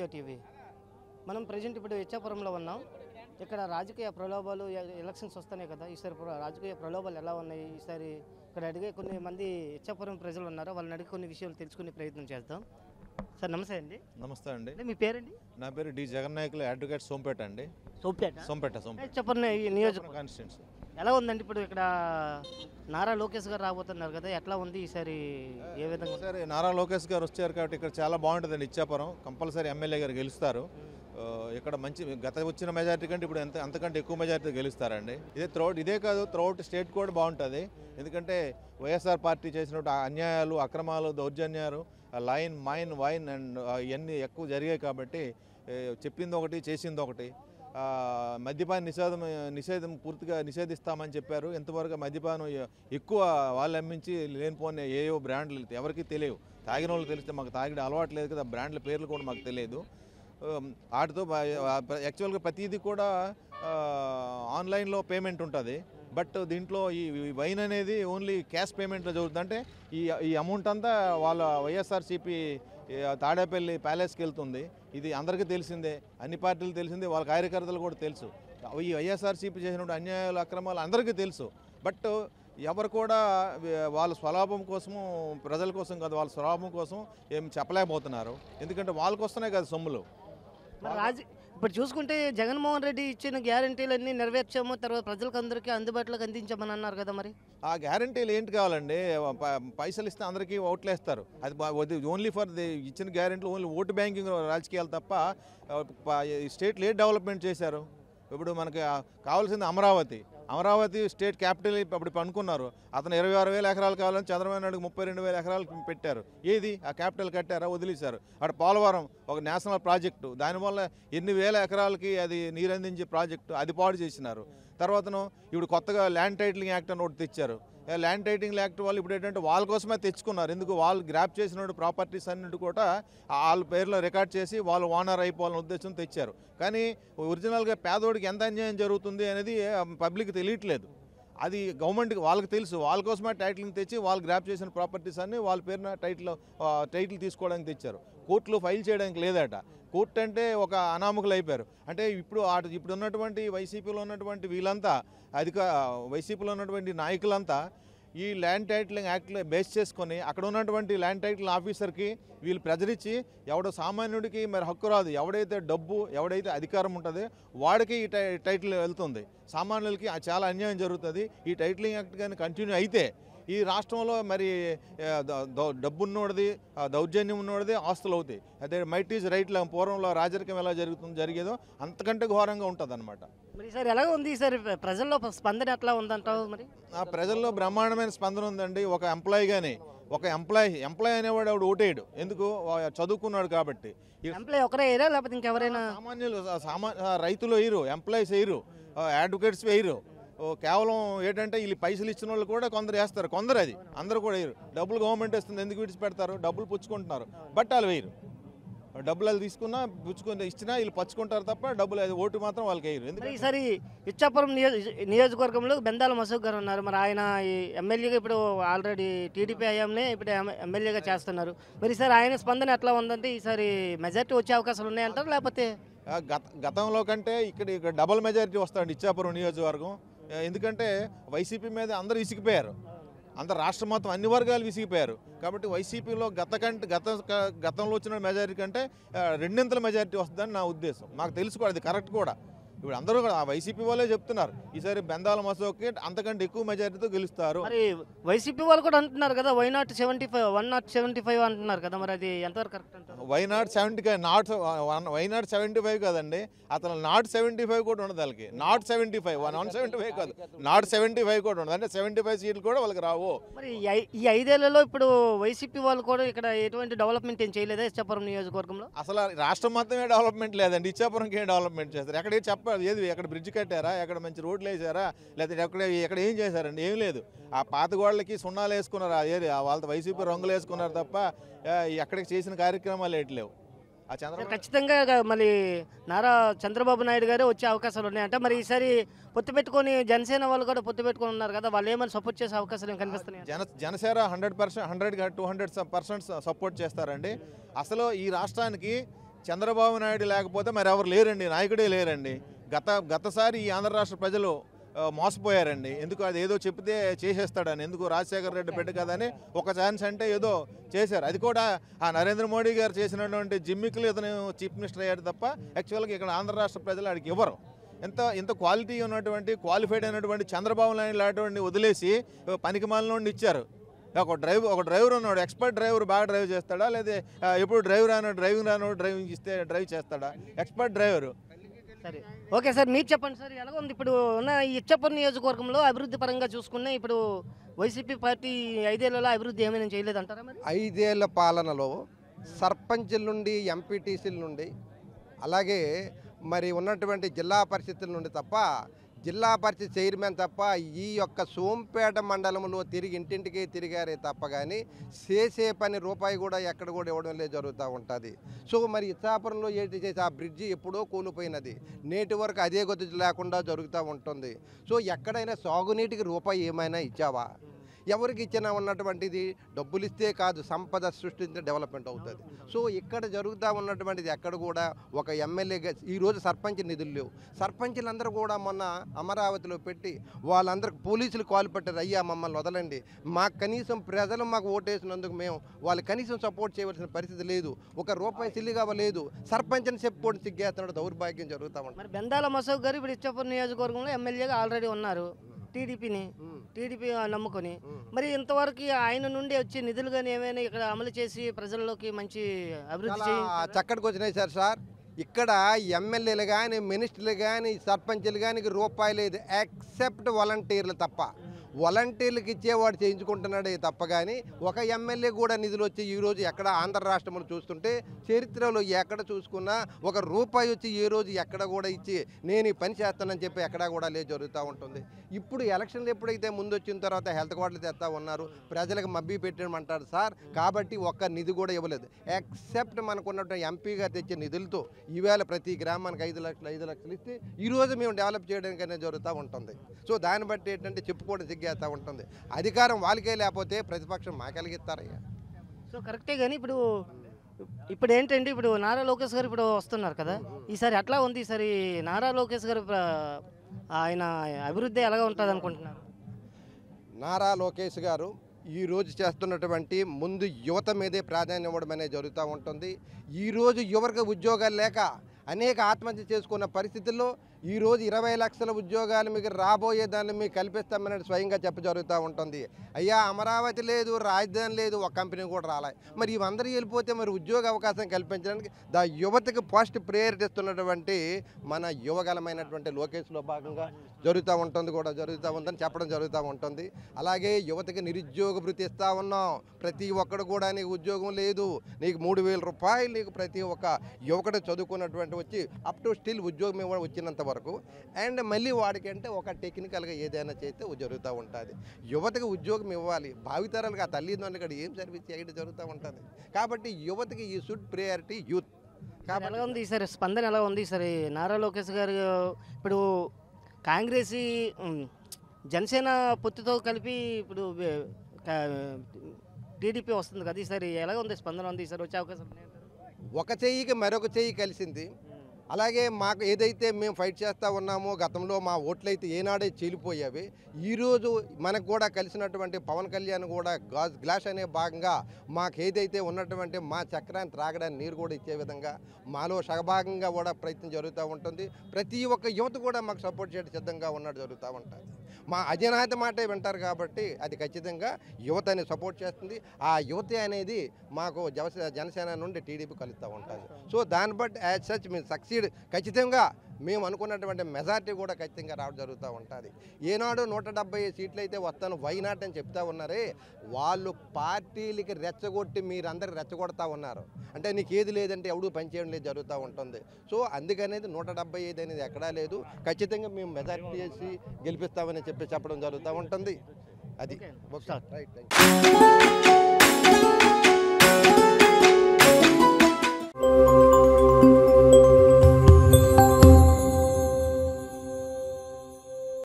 Yo-yo TV. మనం present ఇప్పుడు ఇచ్చాపురంలో ఉన్నాం. ఇక్కడ రాజకీయ ప్రలోభాలు ఎలక్షన్స్ వస్తున్నాయి కదా, ఈసారి రాజకీయ ప్రలోభాలు ఎలా ఉన్నాయి, ఈసారి ఇక్కడ అడిగే కొన్ని మంది ఇచ్చాపురం ప్రజలు ఉన్నారు, వాళ్ళని అడిగి కొన్ని విషయాలు తెలుసుకునే ప్రయత్నం చేద్దాం. సార్ నమస్తే అండి. నమస్తే అండి. మీ పేరండి? నా పేరు డి జగన్నాయకులు, అడ్వకేట్ సోంపేట అండి. సోంపేట సోంపేట ఇచ్చాపురం నియోజకవర్గం కాన్స్టిట్యున్సీ. ఎలా ఉందండి? ఇప్పుడు ఇక్కడ నారా లోకేష్ గారు రాబోతున్నారు కదా, ఎట్లా ఉంది ఈసారి, ఏ విధంగా? సరే, నారా లోకేష్ గారు వచ్చారు కాబట్టి ఇక్కడ చాలా బాగుంటుందండి. ఇచ్చాపురం కంపల్సరీ ఎమ్మెల్యే గారు గెలుస్తారు. ఇక్కడ మంచి గత వచ్చిన మెజారిటీ కంటే ఇప్పుడు అంతకంటే ఎక్కువ మెజారిటీ గెలుస్తారండి. ఇదే కాదు, త్రూఅవుట్ స్టేట్ కూడా బాగుంటుంది. ఎందుకంటే వైఎస్ఆర్ పార్టీ చేసినట్టు అన్యాయాలు, అక్రమాలు, దౌర్జన్యాలు, లైన్ మైన్ వైన్ అండ్ ఇవన్నీ ఎక్కువ జరిగాయి కాబట్టి చెప్పింది ఒకటి చేసింది ఒకటి. మద్యపాన నిషేధం పూర్తిగా నిషేధిస్తామని చెప్పారు. ఎంతవరకు మద్యపానం ఎక్కువ వాళ్ళు అమ్మించి లేనిపోయిన ఏవో బ్రాండ్లు ఎవరికి తెలియవు. తాగిన వాళ్ళు తెలిస్తే మాకు తాగిన అలవాటు లేదు కదా, బ్రాండ్ల పేర్లు కూడా మాకు తెలియదు. వాటితో యాక్చువల్గా ప్రతిదీ కూడా ఆన్లైన్లో పేమెంట్ ఉంటుంది. బట్ దీంట్లో ఈ వైన్ అనేది ఓన్లీ క్యాష్ పేమెంట్లో జరుగుతుంది. అంటే ఈ అమౌంట్ అంతా వాళ్ళ వైఎస్ఆర్సీపీ తాడేపల్లి ప్యాలెస్కి వెళ్తుంది. ఇది అందరికీ తెలిసిందే, అన్ని పార్టీలు తెలిసిందే, వాళ్ళ కార్యకర్తలు కూడా తెలుసు. ఈ వైఎస్ఆర్సీపీ చేసినటువంటి అన్యాయాలు, అక్రమాలు అందరికీ తెలుసు. బట్ ఎవరు కూడా వాళ్ళ స్వలాభం కోసము, ప్రజల కోసం కాదు, వాళ్ళ స్వలాభం కోసం ఏం చెప్పలేకపోతున్నారు. ఎందుకంటే వాళ్ళకి వస్తున్నాయి కదా సొమ్ములు. ఇప్పుడు చూసుకుంటే జగన్మోహన్ రెడ్డి ఇచ్చిన గ్యారంటీలన్నీ నెరవేర్చాము, తర్వాత ప్రజలకు అందరికీ అందుబాటులోకి అందించామని అన్నారు కదా, మరి ఆ గ్యారంటీలు ఏంటి కావాలండి? పైసలు ఇస్తే అందరికీ ఓట్లు వేస్తారు. అది ఓన్లీ ఫర్ ఇచ్చిన గ్యారంటీలు ఓన్లీ ఓటు బ్యాంకింగ్ రాజకీయాలు తప్ప స్టేట్లో ఏ డెవలప్మెంట్ చేశారు? ఇప్పుడు మనకి కావాల్సింది అమరావతి స్టేట్ క్యాపిటల్ అప్పుడు అనుకున్నారు. అతను 26,000 ఎకరాలు కావాలని చంద్రబాబు నాయుడు 32,000 ఎకరాలు పెట్టారు. ఏది ఆ క్యాపిటల్ కట్టారా? వదిలేశారు. అక్కడ పోలవరం ఒక నేషనల్ ప్రాజెక్టు, దానివల్ల ఎన్ని వేల ఎకరాలకి అది నీరందించే ప్రాజెక్టు, అది పాడు చేసినారు. తర్వాతను ఇప్పుడు కొత్తగా ల్యాండ్ టైటిలింగ్ యాక్ట్ అని ఒకటి తెచ్చారు. ల్యాండ్ టైటిలింగ్ యాక్ట్ వాళ్ళు ఇప్పుడు ఏంటంటే వాళ్ళ కోసమే తెచ్చుకున్నారు. ఎందుకు? వాళ్ళు గ్రాప్ చేసిన ప్రాపర్టీస్ అన్నిటి కూడా వాళ్ళ పేర్లో రికార్డ్ చేసి వాళ్ళు ఓనర్ అయిపోవాలనే ఉద్దేశం తెచ్చారు. కానీ ఒరిజినల్గా పేదోడికి ఎంత అన్యాయం జరుగుతుంది అనేది పబ్లిక్ తెలియట్లేదు. అది గవర్నమెంట్కి వాళ్ళకి తెలుసు. వాళ్ళ కోసమే టైటిలింగ్ తెచ్చి వాళ్ళు గ్రాప్ చేసిన ప్రాపర్టీస్ అన్ని వాళ్ళ పేరున టైటిల్ తీసుకోవడానికి తెచ్చారు. కోర్టులో ఫైల్ చేయడానికి లేదట. కోర్టు అంటే ఒక అనామకులు అయిపోయారు. అంటే ఇప్పుడు ఉన్నటువంటి వైసీపీలో ఉన్నటువంటి వీళ్ళంతా వైసీపీలో ఉన్నటువంటి నాయకులంతా ఈ ల్యాండ్ టైటిలింగ్ యాక్ట్లో బేస్ చేసుకొని అక్కడ ఉన్నటువంటి ల్యాండ్ టైటిల్ ఆఫీసర్కి వీళ్ళు ప్రజలిచ్చి ఎవడో సామాన్యుడికి మరి హక్కు రాదు. ఎవడైతే డబ్బు, ఎవడైతే అధికారం ఉంటుందో వాడికి ఈ టైటిల్ వెళ్తుంది. సామాన్యులకి చాలా అన్యాయం జరుగుతుంది. ఈ టైటిలింగ్ యాక్ట్ కానీ కంటిన్యూ అయితే ఈ రాష్ట్రంలో మరి డబ్బున్నోడిది, దౌర్జన్యం ఉన్నోడిది ఆస్తులు అవుతాయి. అదే మైట్ ఈజ్ రైట్ లా పూర్వంలో రాజరికం ఎలా జరిగేదో అంతకంటే ఘోరంగా ఉంటుంది అనమాట. మరి సార్ ఎలా ఉంది? ఈసారి ప్రజల్లో స్పందన ఎట్లా ఉందంటావు? మరి ప్రజల్లో బ్రహ్మాండమైన స్పందన ఉందండి. ఒక ఎంప్లాయీ అనేవాడు ఆవిడ ఓటేయడు. ఎందుకు? చదువుకున్నాడు కాబట్టి. ఎంప్లాయీ ఒకరే వేయరా, లేకపోతే ఇంకెవరైనా? సామాన్యులు రైతులు వేయరు, ఎంప్లాయీస్ వేయరు, అడ్వకేట్స్ వేయరు. కేవలం ఏంటంటే వీళ్ళు పైసలు ఇచ్చిన వాళ్ళు కూడా కొందరు వేస్తారు, కొందరు అది అందరూ కూడా వేయరు. డబ్బులు గవర్నమెంట్ ఇస్తుంది, ఎందుకు విడిచిపెడతారు? డబ్బులు పుచ్చుకుంటున్నారు, బట్ వాళ్ళు వేయరు. డబ్బులు అది తీసుకున్నా ఇచ్చినా వీళ్ళు పచ్చుకుంటారు తప్ప డబ్బులు అది ఓటు మాత్రం వాళ్ళకి వేయరు. ఎందుకంటే ఈసారి ఇచ్చాపురం నియోజకవర్గంలో బెందాల మసూక్ గారు ఉన్నారు. మరి ఆయన ఎమ్మెల్యేగా ఇప్పుడు ఆల్రెడీ టీడీపీ హయాంనే ఇప్పుడు ఎమ్మెల్యేగా చేస్తున్నారు. మరి ఈసారి ఆయన స్పందన ఎట్లా ఉందంటే ఈసారి మెజారిటీ వచ్చే అవకాశాలు ఉన్నాయంటారు, లేకపోతే గతంలో కంటే ఇక్కడ డబుల్ మెజారిటీ వస్తాయండి ఇచ్చాపురం నియోజకవర్గం. ఎందుకంటే వైసీపీ మీద అందరూ విసిగిపోయారు, అందరు రాష్ట్రం మొత్తం అన్ని వర్గాలు విసిగిపోయారు. కాబట్టి వైసీపీలో గతంలో వచ్చిన మెజారిటీ కంటే రెండింతల మెజారిటీ వస్తుందని నా ఉద్దేశం. నాకు తెలుసు కూడా, అది కరెక్ట్ కూడా. ఇప్పుడు అందరూ కూడా వైసీపీ వాళ్ళే చెప్తున్నారు ఈసారి బెందాల మసూక్కి అంతకంటే ఎక్కువ మెజారిటీతో గెలుస్తారు. మరి వైసీపీ వాళ్ళు కూడా అంటున్నారు కదా, వై నాట్ 175 అంటున్నారు కదా, మరి అది ఎంతవరకు కరెక్ట్ అంటారు? వై నాట్ 75 కదండి, అతను నాట్ 75 కూడా ఉండదు వాళ్ళకి. నాట్ 75, 175 కాదు, నాట్ 75 కూడా ఉండదు. అంటే 75 సీట్లు కూడా వాళ్ళకి రావు. మరి ఈ 5 ఏళ్లలో ఇప్పుడు వైసీపీ వాళ్ళు కూడా ఇక్కడ ఎటువంటి డెవలప్మెంట్ ఏం చేయలేదా ఇచ్చాపురం నియోజకవర్గంలో? అసలు రాష్ట్రం మొత్తమే డెవలప్మెంట్ లేదండి, ఇచ్చాపురంకి ఏం డెవలప్మెంట్ చేస్తారు? ఎక్కడ చెప్పారు? ఏది ఎక్కడ బ్రిడ్జ్ కట్టారా? ఎక్కడ మంచి రోడ్లు వేసారా? లేకపోతే ఎక్కడ ఏం చేశారండి? ఏం లేదు. ఆ పాత గోడలకి సున్నాలు వేసుకున్నారు, వాళ్ళతో వైసీపీ రంగులు వేసుకున్నారు తప్ప ఎక్కడికి చేసిన కార్యక్రమాలు ఏట్లేవు. ఖచ్చితంగా మళ్ళీ నారా చంద్రబాబు నాయుడు గారే వచ్చే అవకాశాలు ఉన్నాయంట. మరి ఈసారి పొత్తు పెట్టుకొని జనసేన వాళ్ళు కూడా పొత్తు పెట్టుకొని ఉన్నారు కదా, వాళ్ళు ఏమైనా సపోర్ట్ చేసే అవకాశాలు కనిపిస్తున్నాయి? జనసేన 100%, 200% సపోర్ట్ చేస్తారండి. అసలు ఈ రాష్ట్రానికి చంద్రబాబు నాయుడు లేకపోతే మరి ఎవరు లేరండి, నాయకుడే లేరండి. గతసారి ఈ ఆంధ్ర రాష్ట్ర ప్రజలు మోసపోయారండి. ఎందుకు అది ఏదో చెప్తే చేసేస్తాడని, ఎందుకు రాజశేఖర రెడ్డి బిడ్డ కదని ఒక ఛాన్స్ అంటే ఏదో చేశారు. అది కూడా ఆ నరేంద్ర మోడీ గారు చేసినటువంటి జిమ్మికులు ఇతను చీఫ్ మినిస్టర్ అయ్యాడు తప్ప యాక్చువల్గా ఇక్కడ ఆంధ్ర రాష్ట్ర ప్రజలు ఆడికి ఇవ్వరు. ఇంత క్వాలిటీ ఉన్నటువంటి క్వాలిఫైడ్ అయినటువంటి చంద్రబాబు నాయుడు లాంటి వదిలేసి పనికిమాలిన ఇచ్చారు. ఒక డ్రైవర్ ఉన్నాడు, ఎక్స్పర్ట్ డ్రైవర్ బాగా డ్రైవ్ చేస్తాడా, లేదా ఎప్పుడు డ్రైవింగ్ రానోడు డ్రైవింగ్ ఇస్తే డ్రైవ్ చేస్తాడా? Expert driver. సరే, ఓకే సార్, మీరు చెప్పండి సార్, ఎలా ఉంది ఇప్పుడు ఉన్న ఈ ఇచ్చాపురం నియోజకవర్గంలో అభివృద్ధి పరంగా చూసుకున్నా ఇప్పుడు వైసీపీ పార్టీ 5 ఏళ్లలో అభివృద్ధి ఏమైనా చేయలేదంటారా? మరి 5 ఏళ్ల పాలనలో సర్పంచుల నుండి, ఎంపీటీసీల నుండి, అలాగే మరి ఉన్నటువంటి జిల్లా పరిషత్తుల నుండి తప్ప, జిల్లా పరిషత్ చైర్మన్ తప్ప ఈ యొక్క సోంపేట మండలంలో తిరిగి ఇంటింటికి తిరిగారే తప్ప కానీ చేసే పని రూపాయి కూడా ఎక్కడ కూడా ఇవ్వడం లేదు, జరుగుతూ ఉంటుంది. సో మరి ఇచ్చాపురంలో ఏంటి చేసి ఆ బ్రిడ్జి ఎప్పుడో కూలిపోయినది, నేటి వరకు అదే గతి లేకుండా జరుగుతూ ఉంటుంది. సో ఎక్కడైనా సాగునీటికి రూపాయి ఏమైనా ఇచ్చావా? ఎవరికి ఇచ్చినా ఉన్నటువంటిది డబ్బులు ఇస్తే కాదు, సంపద సృష్టించే డెవలప్మెంట్ అవుతుంది. సో ఇక్కడ జరుగుతూ ఉన్నటువంటిది ఎక్కడ కూడా ఒక ఎమ్మెల్యేగా ఈరోజు సర్పంచ్ నిధులు లేవు. సర్పంచులందరూ కూడా మొన్న అమరావతిలో పెట్టి వాళ్ళందరికి పోలీసులు కాల్ పెట్టారు, అయ్యా మమ్మల్ని వదలండి, మాకు కనీసం ప్రజలు మాకు ఓటేసినందుకు మేము వాళ్ళు కనీసం సపోర్ట్ చేయవలసిన పరిస్థితి లేదు, ఒక రూపాయి సిల్లిగా లేదు, సర్పంచ్ని చెప్పుకోవడం సిగ్గేస్తున్నాడు, దౌర్భాగ్యం జరుగుతూ ఉంటుంది. మరి బెందాల మసోక్ గారు ఇప్పుడు ఇచ్చాపురం నియోజకవర్గంలో ఎమ్మెల్యేగా ఆల్రెడీ ఉన్నారు, టీడీపీ నమ్ముకొని. మరి ఇంతవరకు ఆయన నుండి వచ్చే నిధులు కానీ ఏమైనా ఇక్కడ అమలు చేసి ప్రజల్లోకి మంచి అభివృద్ధి చక్కటికి వచ్చినాయి సార్. ఇక్కడ ఎమ్మెల్యేలు కానీ, మినిస్టర్లు కానీ, సర్పంచులు కానీ రూపాయి లేదు, ఎక్సెప్ట్ వాలంటీర్లు తప్ప. వాలంటీర్లకు ఇచ్చేవాడు చేయించుకుంటున్నాడే తప్ప కానీ ఒక ఎమ్మెల్యే కూడా నిధులు వచ్చి ఈరోజు ఎక్కడ ఆంధ్ర రాష్ట్రంలో చూస్తుంటే చరిత్రలో ఎక్కడ చూసుకున్నా ఒక రూపాయి వచ్చి ఏ రోజు ఎక్కడ కూడా ఇచ్చి నేను ఈ పని చేస్తానని చెప్పి ఎక్కడా కూడా లేదు, జరుగుతూ ఉంటుంది. ఇప్పుడు ఎలక్షన్లు ఎప్పుడైతే ముందు వచ్చిన తర్వాత హెల్త్ కార్డులు తెస్తా ఉన్నారు, ప్రజలకు మబ్బి పెట్టమంటారు సార్. కాబట్టి ఒక్క నిధి కూడా ఇవ్వలేదు, ఎక్సెప్ట్ మనకు ఉన్నటువంటి ఎంపీగా తెచ్చే నిధులతో ఈవేళ ప్రతి గ్రామానికి 5 లక్షలు ఇస్తే ఈరోజు మేము డెవలప్ చేయడానికనే జరుగుతూ ఉంటుంది. సో దాన్ని బట్టి ఏంటంటే చెప్పుకోవడం సిగ్గేస్తూ ఉంటుంది. అధికారం వాళ్ళకే లేకపోతే ప్రతిపక్షం మాకెలిగిస్తారయ్యా. సో కరెక్టే, కానీ ఇప్పుడు ఏంటంటే ఇప్పుడు నారా లోకేష్ గారు ఇప్పుడు వస్తున్నారు కదా, ఈసారి ఎట్లా ఉంది? ఈసారి నారా లోకేష్ గారు ఆయన అభివృద్ధి ఎలాగ ఉంటుంది అనుకుంటున్నారు? నారా లోకేష్ గారు ఈరోజు చేస్తున్నటువంటి ముందు యువత మీదే ప్రాధాన్యం ఇవ్వడం అనేది జరుగుతూ ఉంటుంది. ఈరోజు యువతకు ఉద్యోగాలు లేక అనేక ఆత్మహత్య చేసుకున్న పరిస్థితుల్లో ఈరోజు 20 లక్షల ఉద్యోగాలు మీకు రాబోయే దాన్ని మీకు కల్పిస్తామని స్వయంగా జరుగుతూ ఉంటుంది. అయ్యా అమరావతి లేదు, రాజధాని లేదు, ఒక కంపెనీ కూడా రాలే, మరి ఇవందరూ వెళ్ళిపోతే మరి ఉద్యోగ అవకాశం కల్పించడానికి యువతకు ఫస్ట్ ప్రయారిటీ ఇస్తున్నటువంటి మన యువగలమైనటువంటి లోకేష్లో భాగంగా జరుగుతూ ఉందని చెప్పడం జరుగుతూ ఉంటుంది. అలాగే యువతకి నిరుద్యోగ భృతి ఇస్తూ ఉన్నాం. ప్రతి ఒక్కడు కూడా నీకు ఉద్యోగం లేదు, నీకు 3,000 రూపాయలు నీకు ప్రతి ఒక్క యువకుడు చదువుకున్నటువంటి వచ్చి అప్ టు స్టిల్ ఉద్యోగం ఇవ్వడం వచ్చినంత వరకు. అండ్ మళ్ళీ వాడికి అంటే ఒక టెక్నికల్గా ఏదైనా చేస్తే జరుగుతూ ఉంటుంది. యువతకి ఉద్యోగం ఇవ్వాలి, భావితరాలకు ఆ తల్లిదండ్రులు ఇక్కడ ఏం సర్వీస్ చేయడం జరుగుతూ ఉంటుంది. కాబట్టి యువతకి ఈ షుడ్ ప్రయారిటీ యూత్. కాబట్టి ఎలా ఉంది ఈసారి స్పందన, ఎలా ఉంది ఈసారి నారా లోకేష్ గారు? ఇప్పుడు కాంగ్రెస్ జనసేన పొత్తుతో కలిపి ఇప్పుడు టీడీపీ వస్తుంది కదా, ఈసారి ఎలా ఉంది స్పందన? ఉంది ఈసారి వచ్చే అవకాశం? ఒక చెయ్యికి మరొక చెయ్యి కలిసింది. అలాగే మాకు ఏదైతే మేము ఫైట్ చేస్తూ ఉన్నామో గతంలో మా ఓట్లు అయితే ఏనాడే చీలిపోయేవి, ఈరోజు మనకు కూడా కలిసినటువంటి పవన్ కళ్యాణ్ కూడా గ్లాస్ అనే భాగంగా మాకు ఏదైతే ఉన్నటువంటి మా చక్రాన్ని త్రాగడానికి నీరు కూడా ఇచ్చే విధంగా మాలో సగభాగంగా కూడా ప్రయత్నం జరుగుతూ ఉంటుంది. ప్రతి ఒక్క యువత కూడా మాకు సపోర్ట్ చేయడం సిద్ధంగా ఉన్నట్టు జరుగుతూ ఉంటుంది. మా అజనాయత మాటే వింటారు కాబట్టి అది ఖచ్చితంగా యువతని సపోర్ట్ చేస్తుంది. ఆ యువత అనేది మాకు జనసేన నుండి టీడీపీ కలుస్తూ ఉంటుంది. సో దాన్ని బట్టి యాజ్ సచ్ మేము సక్సీడ్ ఖచ్చితంగా మేము అనుకున్నటువంటి మెజార్టీ కూడా ఖచ్చితంగా రావడం జరుగుతూ ఉంటుంది. ఏనాడు 170 సీట్లు అయితే వస్తాను వైనాట్ అని చెప్తా ఉన్నారే, వాళ్ళు పార్టీలకి రెచ్చగొట్టి మీరందరూ రెచ్చగొడతా ఉన్నారు. అంటే నీకు ఏది లేదంటే ఎవడు పనిచేయడం లేదు జరుగుతూ ఉంటుంది. సో అందుకనేది 175 అనేది ఎక్కడా లేదు, ఖచ్చితంగా మేము మెజార్టీ చేసి గెలిపిస్తామని చెప్పడం జరుగుతూ ఉంటుంది. అది రైట్.